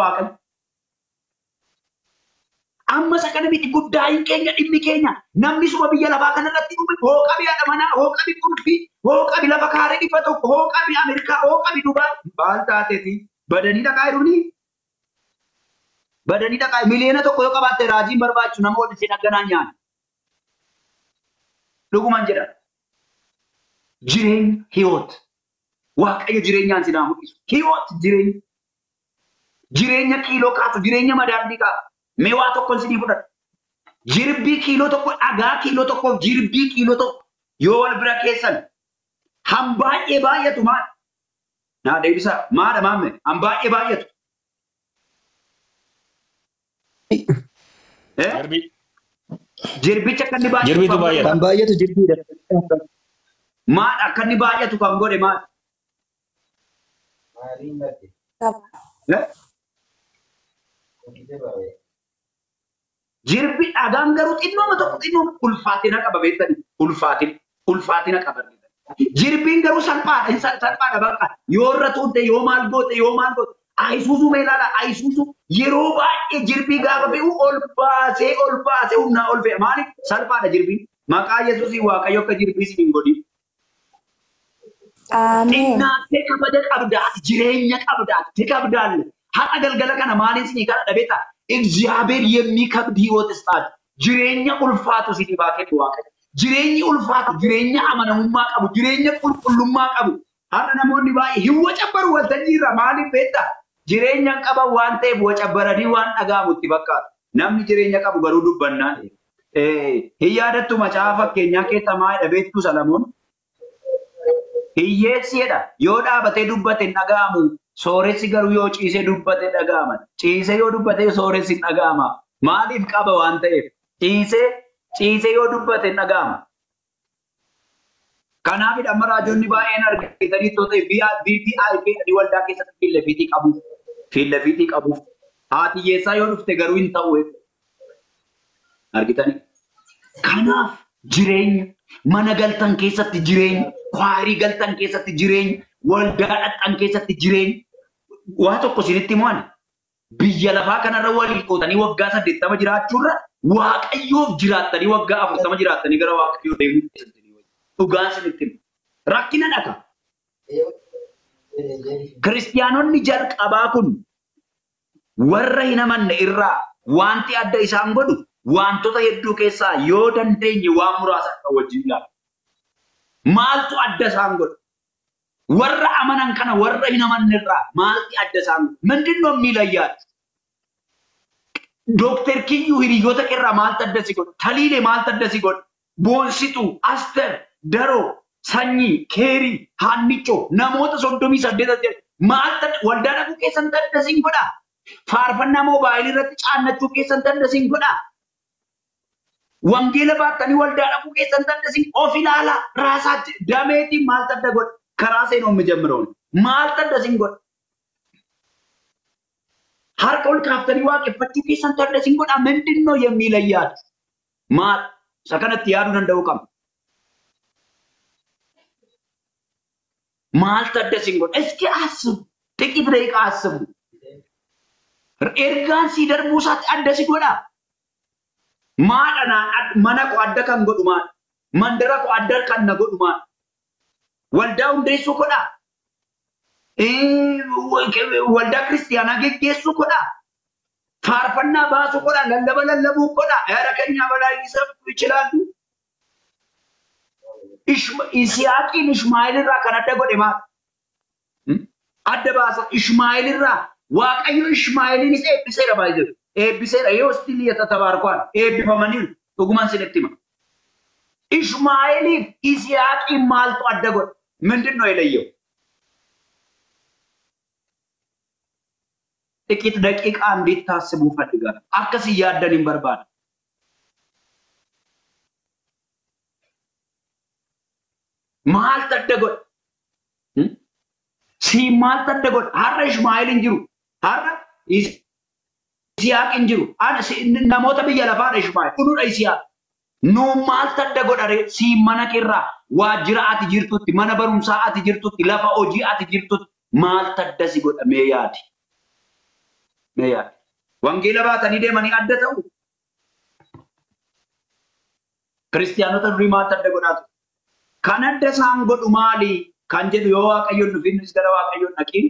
Waaqayyo. Amma sakana miti guddaayin keenya dhimmi keenya namni suma biyya lafaa kanarratti dhume hooqabi haadha manaa hooqabi qurbii hooqabi lafa kaaree dhibba tokko hooqabi Ameerikaa hooqabi Dubaay maal taateeti badanii dhaqaa jiruni badanii dhaqaa miliyoona tokko yoo qabaatte raajiin barbaachisu nama waliin si dhagganaan nyaanna dhuguman jedha jireenya hiyoot waaqayyo jireenyaan si naa mul'isu hiyoot jireenya kiiloo kaasu jireenya madaallii kaasu. Mewaa tokkoon si fudhadha. Jirbii kiiloo tokko dhagaa kiiloo tokkoof jirbii kiiloo tokko yoo wal bira keessan hambaay'ee baay'atu maal? Naa deebisa maadha maamme hambaay'ee baay'atu. Jirbicha akka inni baay'atu. Jirbitu baay'ata. Kan baay'atu jirbiidha. Maal akka inni baay'atu kan godhe maal? Jirbi dhagaan garuu xinnooma tokko xinnooma ulfaatina qaba beektanii ulfaatina qaba. Jirbiin garuu salphaadha bakka yoo irra tuutte yoo maal goote Ayisuuzuu meelaadha Ayisuuzuu yeroo baay'ee jirbii gaafa fe'u ol baasee humnaa ol fe'a maaliif salphaadha jirbiin maqaa Yesuusii waaqayyo akka jirbii si hin godhin. Xinnaatee kabaja qabdaati jireenya qabdaati qabdaalle haqa galgala kana maaliin sinii kana dhabeeta. እግዚአብሔር የሚከብድ ህይወት ስጣት ጅሬኛ ኡልፋቱ ሲዲባከት ዋቀ ጅሬኛ ኡልፋቱ ጅሬኛ አመነሙማ ቀቡ ጅሬኛ ቁልቁሉማ ቀቡ አረ ነሞኒ ባይ ህወጨበሩ ወልተጂራ ማሊ ቤታ ጅሬኛ ቀባ ዋንቴ ወጨበረዲ ዋን አጋሙቲ በቃ namni jireenya qabu garuu dubbannaan hiyyaadatu macaafa keenya keetamaa dhabeettu Salamoon hiyyeessiidha yoo dhaabatee dubbate dhagaamu Sooressi garuu yoo ciisee dubbate dhaga'ama. Ciisee yoo dubbate sooressi dhaga'ama. Maaliif qaba waan ta'eef? Ciisee yoo dubbate dhaga'ama. Kanaafidha amma raajonni baay'een argitanii to'ate VVIP waldaa keessatti fiillafiitii qabuuf. Haati hiyyeessaa yoo dhufte garuu hin ta'u. Argitanii? Kanaaf jireenya mana galtan keessatti jireenya kwaarii galtan keessatti jireenya waldaa dhaqxan keessatti jireenya. Waa tokko isinitti himuun biyya lafaa kanarra walii qootanii waggaa 80 jiraachuurra waaqayyoof jiraattanii waggaa 40 jiraattanii gara waaqayyoo deemuu dhugaan isinitti himu. Rakkina dhaka. Kiristiyaanonni jalqabaa kun warra hin amanne irraa wanti adda isaan godhu wantoota hedduu keessaa yoo dandeenye waan muraasa akka wajjin ilaala. Maaltu adda isaan godhu? Warra amanan kana warra hin amannerraa maalti adda isaan ምንድነው የሚለያት? ዶክተር ኪዩ hiriyoota irraa maaltu adda si godhu? Taliilee maaltu adda si godhu? Boonsituu, Aster, Daroo, Sanyii, Keerii, Haannichoo namoota 38 maaltu waldaa dhaquu keessan adda si godha? Faarfannaa moobaayilii irratti caannachuu keessan adda si godha? Wangeela baattanii waldaa dhaquu keessan adda si of ilaalaa raasaatti dameetiin maaltu adda godha? ከራሴ ነው የምጀምረው ማልተ ደሲን ጎድ harka kaftani waaqeffachuu keessan tardasiin godha ምንድነው የሚለያት ማል ሰከነት ያዱ እንደው ቀም ማል ተደሲን ጎድ እስኪ አስቡ ጥቂት ደቂቃ አስቡ ኤርጋን ሲደርቡ ሳት አደሲ ጎዳ ማዳና መነቆ አደከን ጎዱማ መንደረቆ አደርከን ጎዱማ waldaa hundeessuu godha. Waldaa kiristiyaanaa geggeessuu godha. Faarfannaa baasuu godha. Lallabuu godha. Yaada keenya balaalisa bichilaallu. Isiyaaqiin Ishmaa'eel irraa kan adda godhe maal? Adda baasa. Ishmaa'eel irraa waaqayyo Ishmaa'eeliinis eebbiseera baay'ee. Eebbiseera yoo stiliya tatabaarkwaan eebbifamaniiru dhugumaan sinitti hima. Ishmaa'eeliif Isiyaaqiin maaltu adda godhe? ምንድነው የለየው? ጥቂት ደቂቃ እንድታስቡ ፈልጋለሁ። አከስ ያደንን በርባድ ማል ተደጎድ ሲማል ተደጎድ አረ እስማኤል እንጅሩ አረ ኢስያቅ እንጅሩ አነ ነሞተ በየለፋ እስማኤል ሁሉ ኢስያቅ ኖ ማል ተደጎድ አረ ሲማና ቂራ ዋጅራ አቲ ጅርቱቲ ማና በሩምሳ አቲ ጅርቱቲ ለፋ ኦጂ አቲ ጅርቱቲ ማል ተደሲ ጎድ ሜያዲ Meeyaa. Wangeela baatanii deemanii adda ta'u. Kiristiyaanota durii maal adda godhaatu? Kan adda isaan godhu maali? Kan jedhu yoo Waaqayyoon dhufinnis gara Waaqayyoon dhaqiin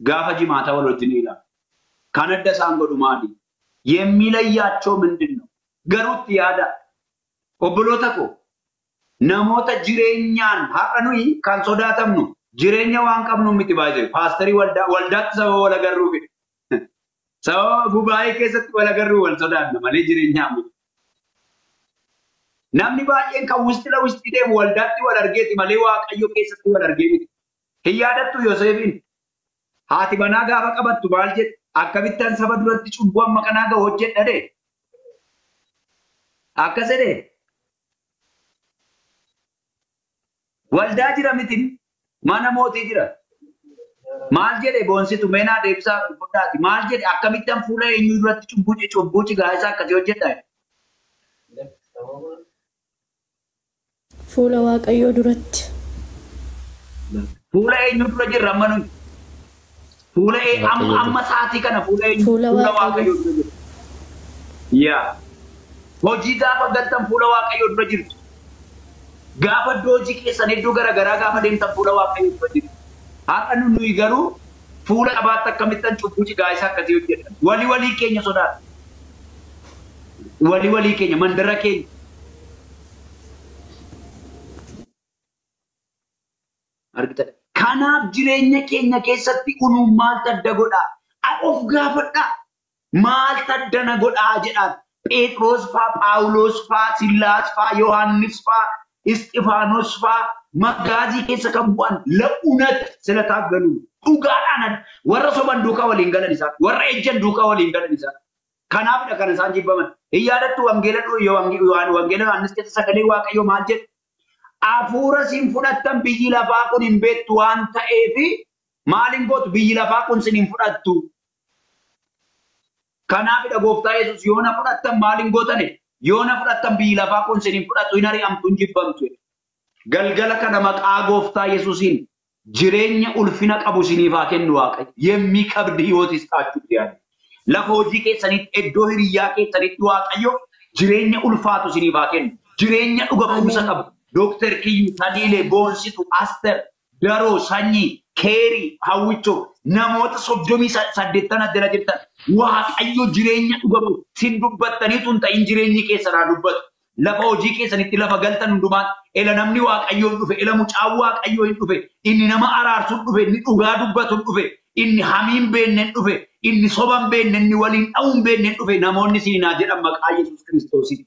gaafa jimaata wal wajjin ilaala. Kan adda isaan godhu maali? የሚለያቸው ምንድን ነው? Garuutti yaada. Obboloota koo namoota jireenyaan har'a nuyi kan sodaatamnu jireenya waan qabnu miti baay'ee. Paasterii waldaatti saba wal agarruu fide. Saba gubaa'ee keessatti wal agarruu wal sodaanna malee jireenyaa miti. Namni baay'een kan wistila wistii deemu waldaatti wal argeeti malee Waaqayyo keessatti wal argee miti. Hin yaadattu Yoosefiin haati manaa gaafa qabattu maal jedhe? Akkamittan saba duratti cubbuu amma kanaa gahu hojjedha dee. Akkas jedhee waldaa jira mitin mana mootii jira. Maal jedhe boonsitu meenaa deebisaa guddaati. Maal jedhe akkamittan fuula eenyuu duratti cubbuu cigaa isaa akkasii hojjedha. Fuula Waaqayyoo duratti. Fuula eenyuu dura jirra amma nuyi. Fuula amma sa'aatii kana fuula eenyuu fuula Waaqayyoo dura jirra. Yaa. Hojii gaafa galtan fuula Waaqayyoo dura jirtu. Gaafa hojii keessan iddoo garaagaraa gaafa deemtan fuula Waaqayyoo dura jirtu. Har'a nuyi garuu fuula qabaatti akkamittan cubbuu cigaa isaa akkasii hojjedhan. Walii keenya sodaata. Walii keenya mandara keenya. Argitan. Kanaaf jireenya keenya keessatti kunuun maal adda godhaa? Of gaafadhaa. Maal adda na godhaa jedhaan. Phexros faa, Phaawulos faa, Sillaas faa, Yohaannis faa, Isxifaanos faa magaazii keessa kan bu'an la'uunat sila taaggalu. Dhugaadhaan warra soban duukaa waliin galan isaa, warra ejjan duukaa waliin galan isaa. Kanaafidha kan isaan jibbaman. Hin yaadattu wangeela Yohaannis keessa sagalee Waaqayyoo maal jedhe? Hafuura siin fudhattan biyyi lafaa kun hin beektu waan ta'eef maaliin gootu biyyi lafaa kun sin hin fudhattu. Kanaafidha gooftaa Yesuus yoo na fudhattan maaliin gootane? Yoo na fudhattan biyyi lafaa kun sin hin fudhattu hin ari'amtu hin jibbamtu. Galgala kana maqaa gooftaa Yesuusiin jireenya ulfina qabu siniif haa kennu Waaqayyo. የሚከብድ ሕይወት ይስጣችሁ ያለ lafa hojii keessanitti iddoo hiriyaa keessanitti Waaqayyo jireenya ulfaatu siniif haa kennu. Jireenya dhuga qabuusa qabu. Dr. Kiyyuu, Tadiilee, Boonsitu, Aster, Daroo, Sanyii, Keerii, Hawwichoo, namoota 38 addana jirtan Waaqayyo jireenya dhuga qabu sin dubbattaniitu hin ta'in jireenyi keessanaa dubbatu. Lafa hojii keessanitti lafa galtan hundumaan ela namni Waaqayyoon dhufe, ela mucaan Waaqayyoo hin dhufe, inni nama araarsuun dhufe, inni dhugaa dubbatuun dhufe, inni hamiin beenneen dhufe, inni soban beenneen, inni waliin dha'uun beenneen dhufe namoonni siinaa jedhan maqaa Yesuus Kiristoosiin.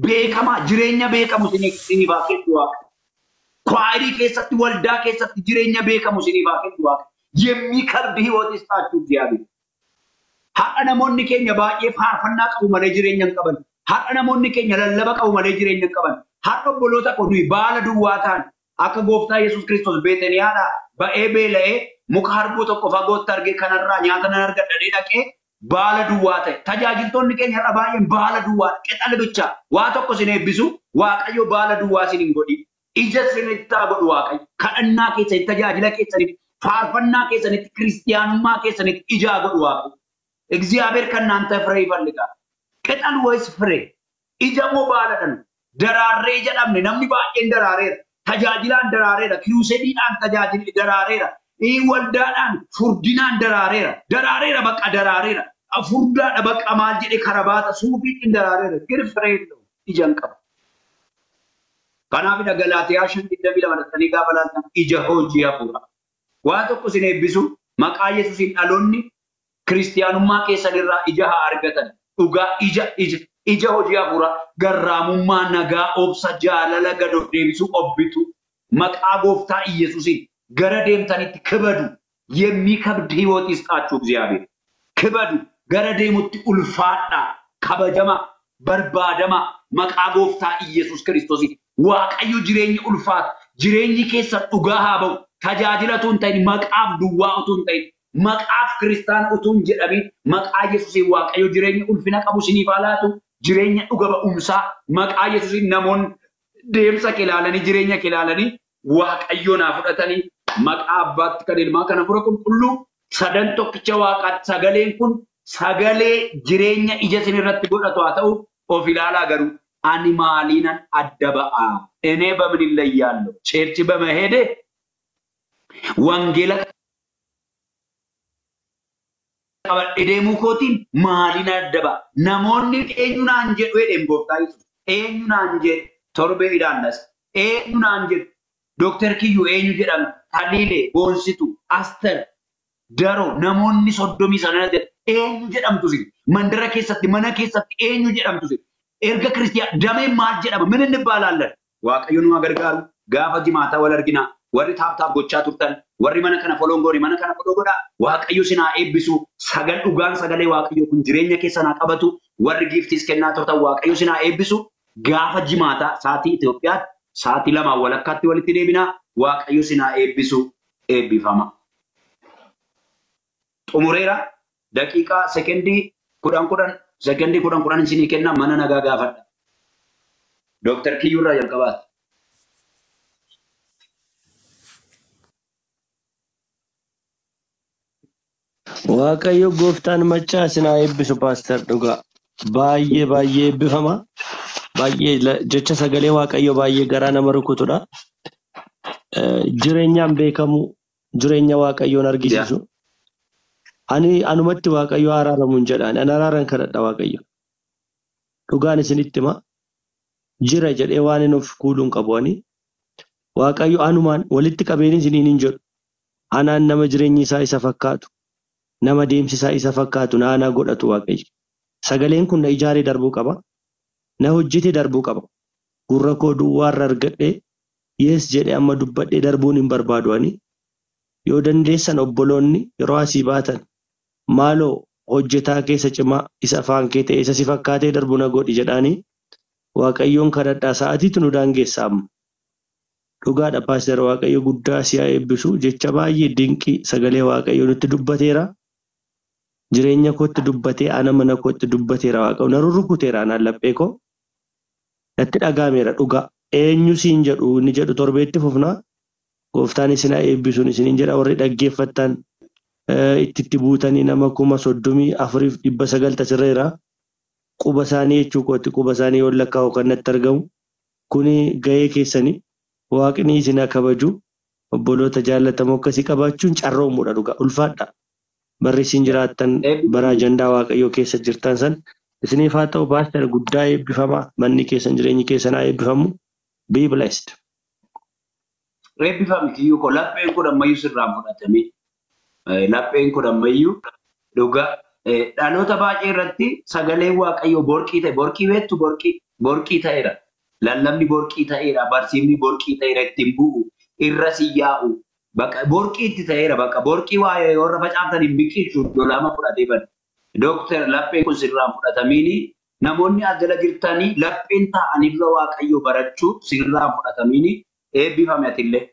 Beekama jireenya beekamu siniif haa kennu Waaqa. Kwaayirii keessatti waldaa keessatti jireenya beekamu siniif haa kennu Waaqa. የሚከብድ ሕይወት ይስጣችሁ እግዚአብሔር. Har'a namoonni keenya baay'ee faarfannaa qabu malee jireenya hin qaban. Har'a namoonni keenya lallaba qabu malee jireenya hin qaban. Har'a obboloota qoduu baala duwwaa ta'an akka gooftaa Yesuus Kiristoos Beetaniyaadhaa ba'ee beela'ee muka harbuu tokko fagootti argee kanarraa nyaata nan argadhadhee dhaqee baala duwwaa ta'e. Tajaajiltoonni keenya har'a baay'een baala duwwaa qexala bichaa waa tokko sin eebbisu Waaqayyo baala duwwaa sin hin godhin. Ija sinitti haa godhu Waaqayyo. Kadhannaa keessanitti tajaajila keessanitti faarfannaa keessanitti kiristiyaanummaa keessanitti ijaa godhu Waaqayyo. እግዚአብሔር ከናንተ ፍሬ ይፈልጋል። ቅጠል ወይስ ፍሬ? ኢጀሞ ባለደን ደራሬ ጀዳምነ ነምኒ ባየን ደራሬራ ተጃጅላን ደራሬራ ክሩሴዲዳን ተጃጅል ደራሬራ ወልዳዳን ፉርዲናን ደራሬራ በቃ ደራሬራ ፉርዳ በቃ ማልጀዴ ከረባታ ሱፊት ደራሬራ ግን ፍሬ ነው ኢጀንቀም ከናፊ ደገላቲያ ሽን እንደሚለ ማለት ተኒጋ በላልታ ኢጀ ሆጂ ያፉራ ዋቶኩ ሲኔ ቢሱ መቃ ኢየሱስን አሎኒ Kiristiyaanummaa keessanirraa ija haa argatan. Dhugaa ija hojii hafuuraa garraamummaa nagaa obsa jaalala gadoo deebisuu obbitu maqaa gooftaa Iyyesuusiin gara deemtanitti kibadu የሚከብድ ሕይወት ይስጣችሁ እግዚአብሔር. ክበዱ gara deemutti ulfaadhaa kabajama barbaadama maqaa gooftaa Iyyesuus Kiristoosiin Waaqayyo jireenya ulfaata jireenyi keessa dhugaa haa ba'u tajaajilatu hin ta'in maqaaf duwwaa utuu hin ta'in maqaaf kristaan utuun jedhamin maqaa Yesuusiin Waaqayyo jireenya ulfina qabu siniif haa laatu jireenya dhuga ba'umsaa maqaa Yesuusiin namoonni deemsa kilaalanii jireenya kilaalanii Waaqayyo naa fudhatanii maqaa abbaatti kan ilmaa kana fura qulqulluu sadan tokkicha waaqaatti sagaleen kun sagalee jireenya ija isin irratti godhatu haa ta'u of ilaalaa garuu ani maaliinan adda ba'aa እኔ በምን ይለያለሁ ቸርች በመሄድ ወንጌል Edemu kotiin maaliin adda ba'a? Namoonni eenyunaan jedhu edeen gooftaa Yesuus. Eenyunaan jedhu torbee ida'annas. Eenyunaan jedhu Dooktar Kiyyuu eenyu jedhama? Haliilee, Boonsituu, Aster, Daroo namoonni 30 sana jedhu eenyu jedhamtu sin mandara keessatti mana keessatti eenyu jedhamtu sin erga Kiristiyaan dameen maal jedhama? Min inni baalaallan? Waaqayyo nu gargaaru gaafa jimaataa wal arginaa. Warri taaptaap gochaa turtan warri mana kana folongoori mana kana folongoodha waaqayyo sinaa eebbisu sagal dhugaan sagalee waaqayyo kun jireenya keessa naa qabatu warri giftis kennaa turtan waaqayyo sinaa eebbisu gaafa jimaata saatii Itoophiyaatti saatii 2 walakkaatti walitti deebinaa waaqayyo sinaa eebbisu eebbifama. Xumureera daqiiqaa sekendii 10 sekendii 10 isinii kenna mana nagaa gaafadha. Dooktar Kiyyuurraa jalqabaati. Waaqayyo gooftaan machaa sinaa eebbisu Paaster Dhugaa baay'ee eebbifama baay'ee jecha sagalee waaqayyo baay'ee garaa nama rukutudha. Jireenyaan beekamu jireenya waaqayyoon argisiisu. Anumatti waaqayyo araaramuun jedhaan an araaran kadhadha waaqayyo. Dhugaan isinitti hima jira jedhee waan hin of kuuluun qabu ani waaqayyo anumaan walitti qabeen isiniin hin jedhu anaan nama jireenyi isaa isa fakkaatu. Nama deemsisaa isa fakkaatu naanaa godhatu waaqayyo. Sagaleen kun na ijaaree darbuu qaba. Na hojjetee darbuu qaba. Gurra koo duwwaarra argadhee yes jedhee amma dubbadhee darbuun hin barbaadu ani. Yoo dandeessan obboloonni yeroo asii baatan maaloo hojjetaa keessa cimaa isa afaan kee ta'e isa si fakkaatee darbu na godhi jedhaanii waaqayyoon kadhadhaa sa'aatiitu nu daangeessa amma. Dhugaadha Paaster waaqayyo guddaa si'a eebbisu jecha baay'ee dinqii sagalee waaqayyo nutti dubbateera. Jireenya kootti dubbatee ana mana kootti dubbateera waaqayyo na rurrukuteera anaan laphee koo natti dhagaameera dhugaa eenyu siin jedhu inni jedhu torbeetti fufnaa gooftaan isin haa eebbisuun isiniin jedha warri dhaggeeffattan itti buutanii nama 34,900 tasirreera quba isaanii jechuu kootti quba isaanii yoo lakkaa'u kan natti argamu kuni gahee keessanii waaqni isin haa kabaju obboloota jaallatamoo akkasii qabaachuun carroomuudha dhugaa ulfaadha. Barri isin jiraattan bara ajandaa waaqayyoo keessa jirtan san isiniif haa ta'u Paaster guddaa eebbifamaa manni keessan jireenyi keessan haa eebbifamu. Be blessed. Eebbifame kiyyuu koo lapheen kun ammayyuu sirraan fudhatame. Lapheen kun ammayyuu dhugaa dhaloota baay'ee irratti sagalee waaqayyoo borqii ta'e borqii beektu borqii ta'eera. Lallabni borqii ta'eera barsiifni borqii ta'eera ittiin bu'u irra si yaa'u. Bakka borqii itti ta'eera bakka borqii waa'ee warra facaaftan hin biqilchu lolama fudhatee bada. Dooktar lapheen kun sirraan fudhatamiini namoonni as jala jirtanii lapheen ta'anirra waaqayyoo barachuu sirraan fudhatamiini eebbifame atillee.